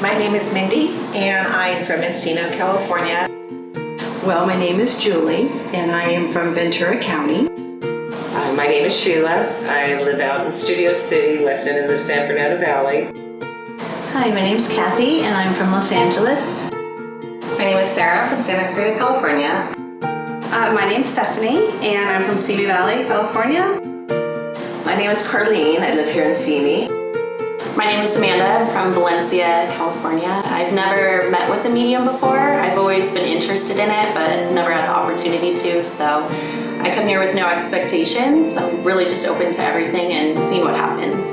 My name is Mindy, and I am from Encino, California. Well, my name is Julie, and I am from Ventura County. My name is Sheila. I live out in Studio City, Weston in the San Fernando Valley. Hi, my name is Kathy, and I'm from Los Angeles. My name is Sarah from Santa Clarita, California. My name is Stephanie, and I'm from Simi Valley, California. My name is Carlene. I live here in Simi. My name is Amanda. I'm from Valencia, California. I've never met with a medium before. I've always been interested in it, but never had the opportunity to. So I come here with no expectations. I'm really just open to everything and seeing what happens.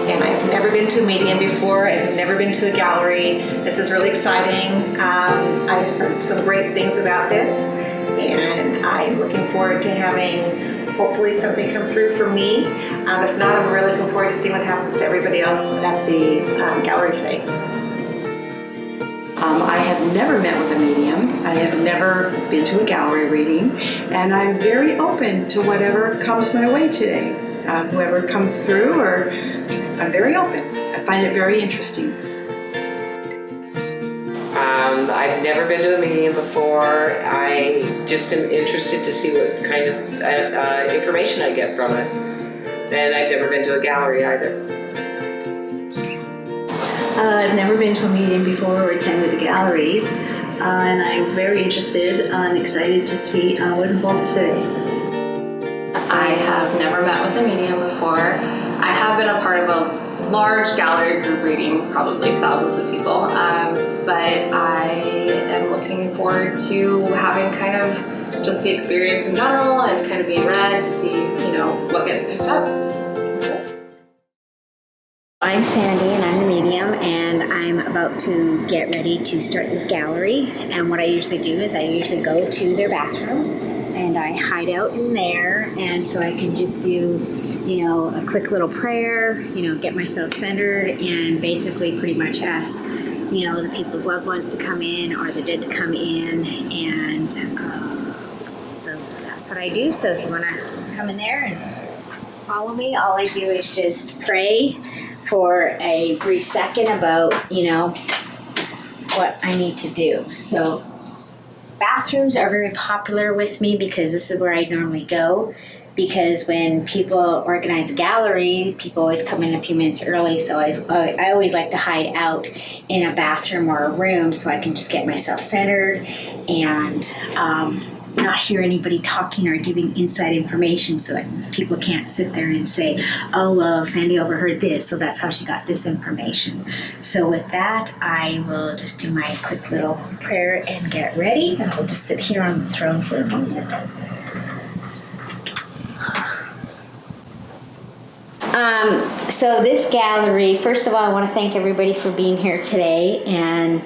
And I've never been to a medium before. I've never been to a gallery. This is really exciting. I've heard some great things about this, and I'm looking forward to having hopefully something come through for me. If not, I'm really looking forward to seeing what happens to everybody else at the gallery today. I have never met with a medium. I have never been to a gallery reading, and I'm very open to whatever comes my way today. Whoever comes through, or I'm very open. I find it very interesting. I've never been to a medium before. I just am interested to see what kind of information I get from it. And I've never been to a gallery either. I've never been to a medium before or attended a gallery, and I'm very interested and excited to see what unfolds today. I have never met with a medium before. I have been a part of a large gallery group reading, probably thousands of people, but I am looking forward to having kind of just the experience in general and kind of being read, see, what gets picked up. I'm Sandy, and I'm the medium, and I'm about to get ready to start this gallery. And what I usually do is I usually go to their bathroom and I hide out in there, and so I can just do a quick little prayer, get myself centered, and basically pretty much ask, the people's loved ones to come in or the dead to come in, and so that's what I do. So if you want to come in there and follow me, all I do is just pray for a brief second about, what I need to do. So bathrooms are very popular with me because this is where I normally go. Because when people organize a gallery, people always come in a few minutes early, so I always like to hide out in a bathroom or a room so I can just get myself centered and not hear anybody talking or giving inside information, so that people can't sit there and say, oh, well, Sandy overheard this, so that's how she got this information. So with that, I will just do my quick little prayer and get ready, and I'll just sit here on the throne for a moment. So this gallery, first of all, I want to thank everybody for being here today and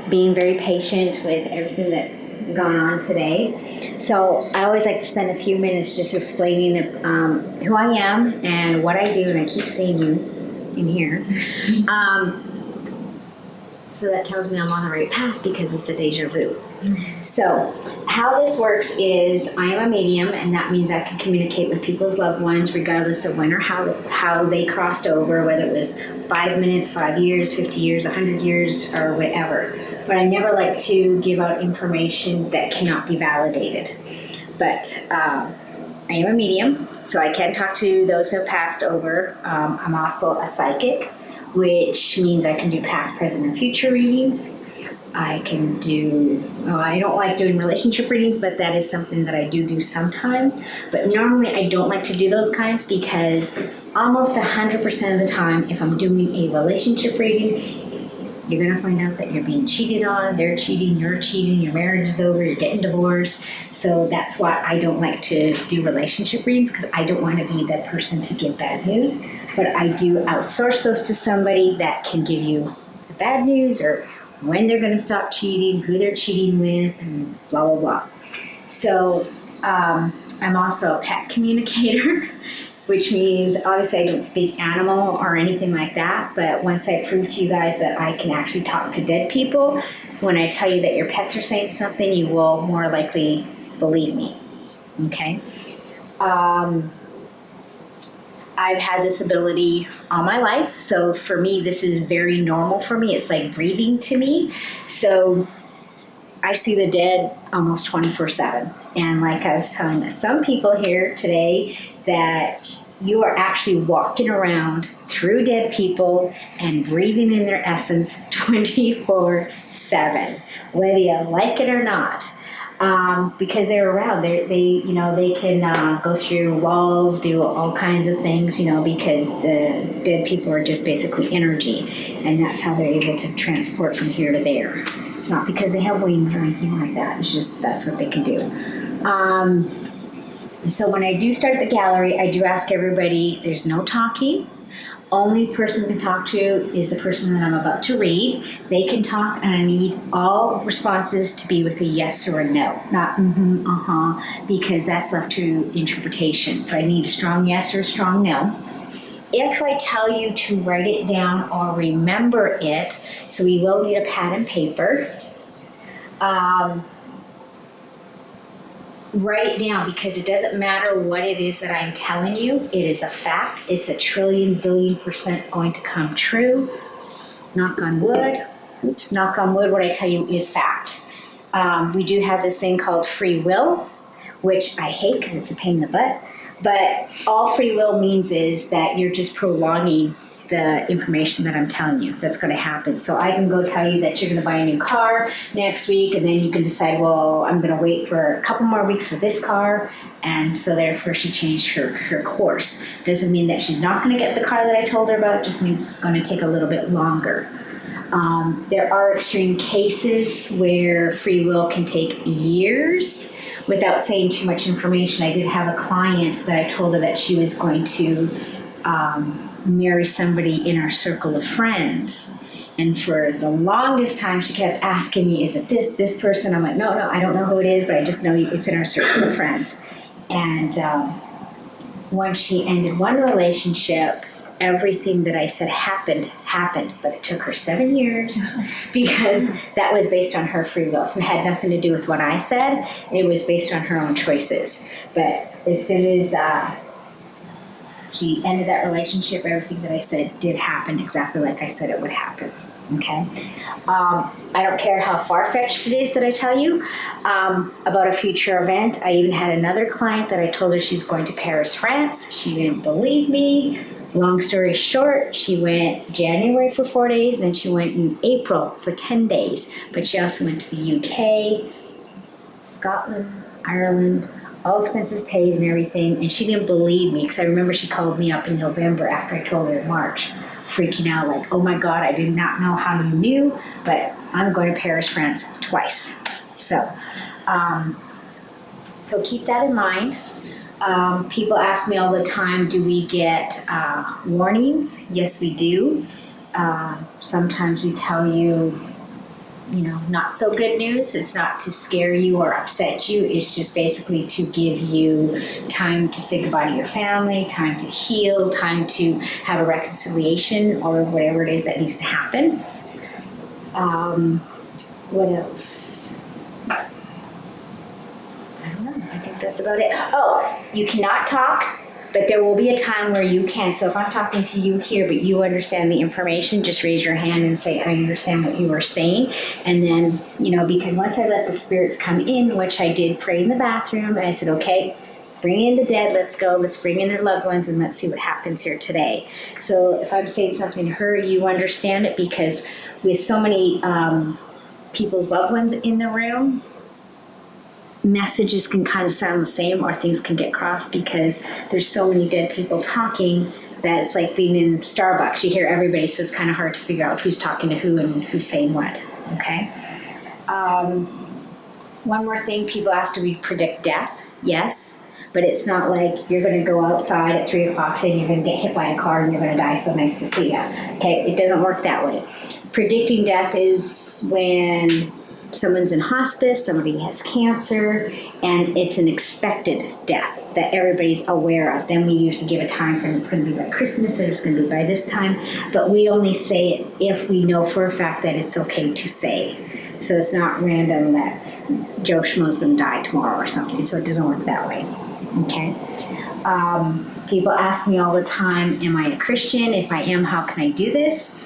being very patient with everything that's gone on today. So I always like to spend a few minutes just explaining who I am and what I do, and I keep seeing you in here. So that tells me I'm on the right path because it's a deja vu. So how this works is I am a medium, and that means I can communicate with people's loved ones regardless of when or how they crossed over, whether it was 5 minutes, 5 years, 50 years, 100 years, or whatever. But I never like to give out information that cannot be validated. But I am a medium, so I can talk to those who have passed over. I'm also a psychic, which means I can do past, present, and future readings. I can do, I don't like doing relationship readings, but that is something that I do sometimes. But normally I don't like to do those kinds because almost 100% of the time, if I'm doing a relationship reading, you're gonna find out that you're being cheated on, they're cheating, you're cheating, your marriage is over, you're getting divorced. So that's why I don't like to do relationship readings, because I don't want to be that person to give bad news. But I do outsource those to somebody that can give you the bad news, or when they're going to stop cheating, who they're cheating with, and blah, blah, blah. So I'm also a pet communicator, which means obviously I don't speak animal or anything like that, but once I prove to you guys that I can actually talk to dead people, when I tell you that your pets are saying something, you will more likely believe me, okay? I've had this ability all my life. So for me, this is very normal for me. It's like breathing to me. So I see the dead almost 24/7. And like I was telling some people here today, that you are actually walking around through dead people and breathing in their essence 24/7, whether you like it or not. Because they're around, they can go through walls, do all kinds of things, because the dead people are just basically energy, and that's how they're able to transport from here to there. It's not because they have wings or anything like that. It's just that's what they can do. So when I do start the gallery, I do ask everybody. There's no talking. Only person can talk to is the person that I'm about to read. They can talk, and I need all responses to be with a yes or a no, not because that's left to interpretation. So I need a strong yes or a strong no. If I tell you to write it down or remember it, so we will need a pad and paper. Write it down, because it doesn't matter what it is that I'm telling you. It is a fact. It's a trillion billion % going to come true. Knock on wood. Oops, knock on wood. What I tell you is fact. We do have this thing called free will, which I hate because it's a pain in the butt. But all free will means is that you're just prolonging the information that I'm telling you that's going to happen. So I can go tell you that you're going to buy a new car next week, and then you can decide, well, I'm going to wait for a couple more weeks for this car, and so therefore she changed her course. Doesn't mean that she's not going to get the car that I told her about, it just means it's going to take a little bit longer. There are extreme cases where free will can take years. Without saying too much information, I did have a client that I told her that she was going to marry somebody in our circle of friends. And for the longest time, she kept asking me, is it this person? I'm like, no, I don't know who it is, but I just know it's in our circle of friends. And once she ended one relationship, everything that I said happened, but it took her 7 years because that was based on her free will. So it had nothing to do with what I said. It was based on her own choices. But as soon as she ended that relationship, everything that I said did happen exactly like I said it would happen. Okay? I don't care how far-fetched it is that I tell you about a future event. I even had another client that I told her she's going to Paris, France. She didn't believe me. Long story short, she went January for 4 days, and then she went in April for 10 days. But she also went to the UK, Scotland, Ireland, all expenses paid and everything, and she didn't believe me because I remember she called me up in November after I told her in March, freaking out like, oh my God, I did not know how you knew, but I'm going to Paris, France twice. So keep that in mind. People ask me all the time, do we get warnings? Yes, we do. Sometimes we tell you, not so good news. It's not to scare you or upset you. It's just basically to give you time to say goodbye to your family, time to heal, time to have a reconciliation or whatever it is that needs to happen. What else? I don't know. I think that's about it. Oh, you cannot talk, but there will be a time where you can. So if I'm talking to you here, but you understand the information, just raise your hand and say, I understand what you are saying. And then, because once I let the spirits come in, which I did pray in the bathroom, and I said, okay, bring in the dead, let's go, let's bring in their loved ones, and let's see what happens here today. So if I'm saying something to her, you understand it, because with so many people's loved ones in the room, messages can kind of sound the same, or things can get crossed because there's so many dead people talking that it's like being in Starbucks. You hear everybody, so it's kind of hard to figure out who's talking to who and who's saying what. Okay. One more thing, people ask, do we predict death? Yes, but it's not like you're going to go outside at 3 o'clock saying you're going to get hit by a car and you're going to die. So nice to see you. Okay, it doesn't work that way. Predicting death is when someone's in hospice, somebody has cancer, and it's an expected death that everybody's aware of. Then we usually give a time frame. It's going to be by Christmas, or it's going to be by this time. But we only say it if we know for a fact that it's okay to say. So it's not random that Joe Schmo's going to die tomorrow or something. So it doesn't work that way. Okay. People ask me all the time, am I a Christian? If I am, how can I do this?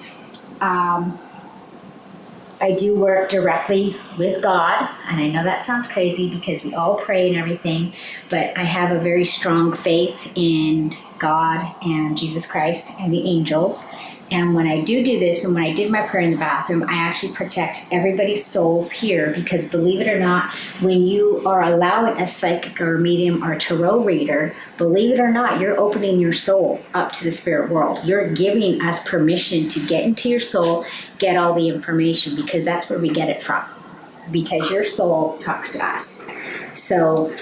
I do work directly with God, and I know that sounds crazy because we all pray and everything, but I have a very strong faith in God and Jesus Christ and the angels. And when I do this, and when I did my prayer in the bathroom, I actually protect everybody's souls here, because believe it or not, when you are allowing a psychic or a medium or a tarot reader, believe it or not, you're opening your soul up to the spirit world. You're giving us permission to get into your soul, get all the information, because that's where we get it from. Because your soul talks to us. So,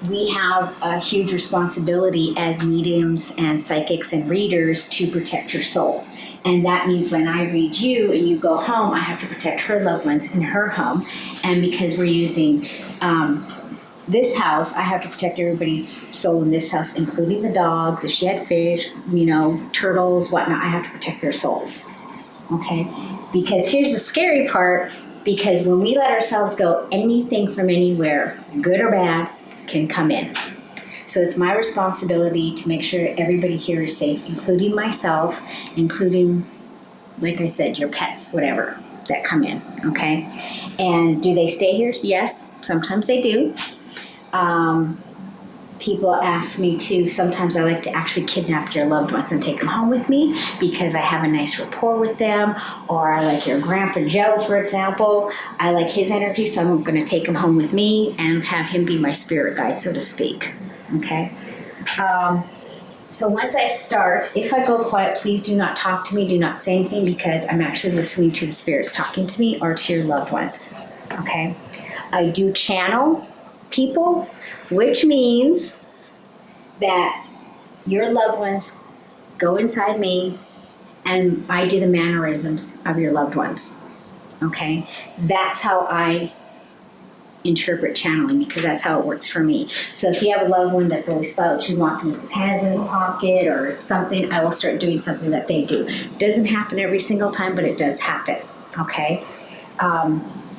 we have a huge responsibility as mediums and psychics and readers to protect your soul. And that means when I read you and you go home, I have to protect her loved ones in her home. And because we're using this house, I have to protect everybody's soul in this house, including the dogs. If she had fish, turtles, whatnot, I have to protect their souls. Okay? Because here's the scary part, because when we let ourselves go, anything from anywhere, good or bad, can come in. So it's my responsibility to make sure everybody here is safe, including myself, including, like I said, your pets, whatever, that come in, okay? And do they stay here? Yes, sometimes they do. People ask me to, sometimes I like to actually kidnap your loved ones and take them home with me because I have a nice rapport with them. Or I like your Grandpa Joe, for example. I like his energy, so I'm going to take him home with me and have him be my spirit guide, so to speak. Okay? So once I start, if I go quiet, please do not talk to me, do not say anything, because I'm actually listening to the spirits talking to me or to your loved ones. Okay? I do channel people, which means that your loved ones go inside me and I do the mannerisms of your loved ones. Okay? That's how I interpret channeling, because that's how it works for me. So if you have a loved one that's always slouching, walking with his hands in his pocket or something, I will start doing something that they do. It doesn't happen every single time, but it does happen. Okay?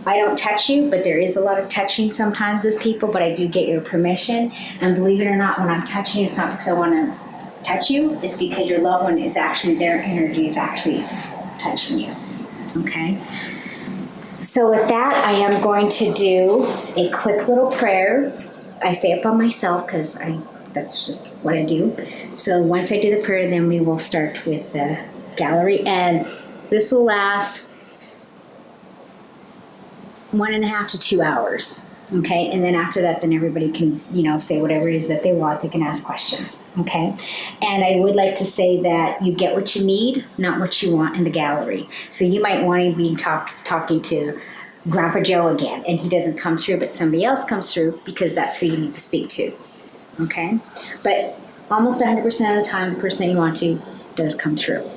I don't touch you, but there is a lot of touching sometimes with people, but I do get your permission. And believe it or not, when I'm touching you, it's not because I want to touch you, it's because your loved one is actually, their energy is actually touching you. Okay? So with that, I am going to do a quick little prayer. I say it by myself because that's just what I do. So once I do the prayer, then we will start with the gallery. And this will last 1.5 to 2 hours, okay? And then after that, then everybody can, say whatever it is that they want. They can ask questions, okay? And I would like to say that you get what you need, not what you want in the gallery. So you might want to be talking to Grandpa Joe again, and he doesn't come through, but somebody else comes through, because that's who you need to speak to, okay? But almost 100% of the time, the person that you want to does come through.